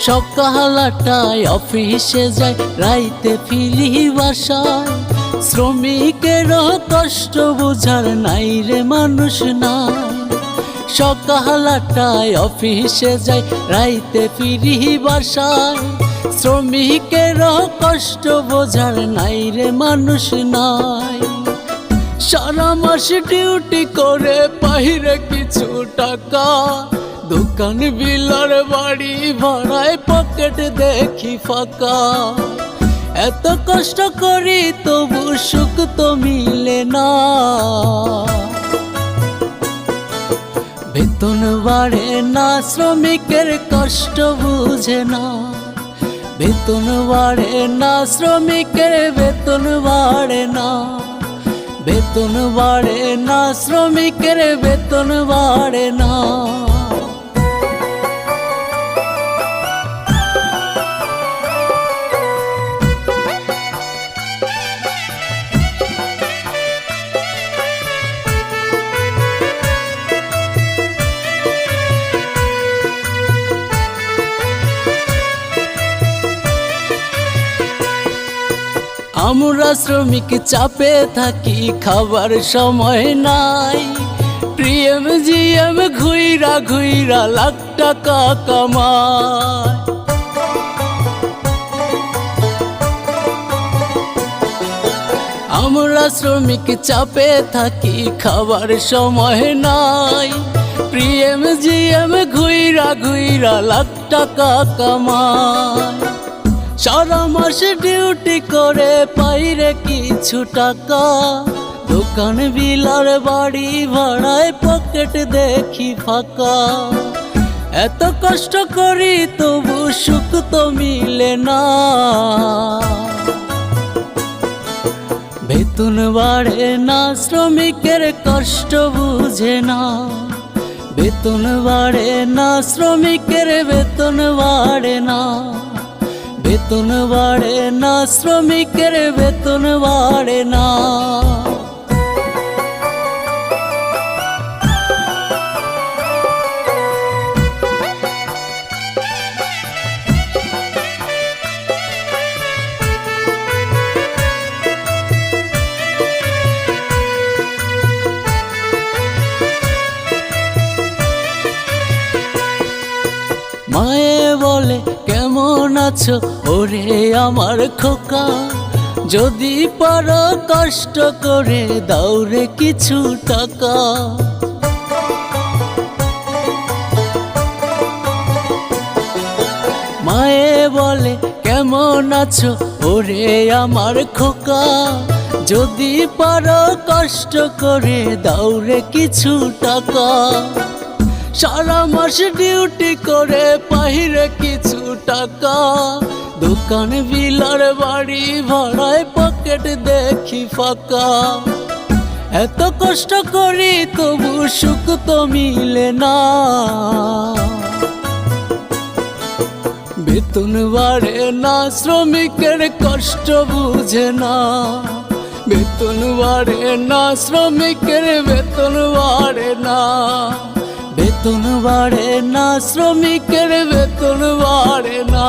সকালটায় অফিসে যায়, রাইতে ফিরি বাসায়। শ্রমিকেরও কষ্ট বুঝার নাই রে মানুষ নাই। সকালটায় অফিসে যায়, রাইতে ফিরি বাসায়। শ্রমিকেরও কষ্ট বোঝার নাই রে মানুষ নাই। সারা মাস ডিউটি করে বাইরে কিছু টাকা, দোকান বিলার বাড়ি ভাড়ায় পকেট দেখি ফাঁকা। এত কষ্ট করি তবু সুখ তো মিলে না। বেতন বাড়ে না, শ্রমিকের কষ্ট বুঝে না। বেতন বাড়ে না, শ্রমিকের বেতন বাড়ে না। বেতন বাড়ে না, শ্রমিকের বেতন বাড়ে না। আমরা শ্রমিক চাপে থাকি, খাবার সময় নাই। প্রিএম জিএম ঘুইরা ঘুইরা লাখ টাকা কামায়। আমরা শ্রমিক চাপে থাকি, খাবার সময় নাই। প্রিএম জিএম ঘুইরা ঘুইরা লাখ টাকা কামায়। সারা মাস ডিউটি করে পাইরে কিছু টাকা, দোকান বিলার বাড়ি ভাড়ায় পকেট দেখি ফাঁকা। এত কষ্ট করি তবু সুখ তো মিলে না। বেতন বাড়ে না, শ্রমিকের কষ্ট বুঝে না। বেতন বাড়ে না, শ্রমিকের বেতন বাড়ে না। বেতন বাড়ে না, শ্রমিকের বেতন বাড়ে না। মায়ে বলে কেমন আছো ওরে আমার খোকা, যদি পারো কষ্ট করে দাও রে কিছু টাকা। মায়ে বলে কেমন আছো ওরে আমার খোকা, যদি পারো কষ্ট করে দাও রে কিছু টাকা। সারা মাস ডিউটি করে বাইরে কিছু টাকা, দোকান বিলার বাড়ি ভাড়ায় পকেট দেখি ফাঁকা। এত কষ্ট করি তবু সুখ তো মিলে না। বেতন বাড়ে না, শ্রমিকের কষ্ট বুঝে না। বেতন বাড়ে না, শ্রমিকের বেতন বাড়ে না। বেতন বাড়ে না, শ্রমিকের বেতন বাড়ে না।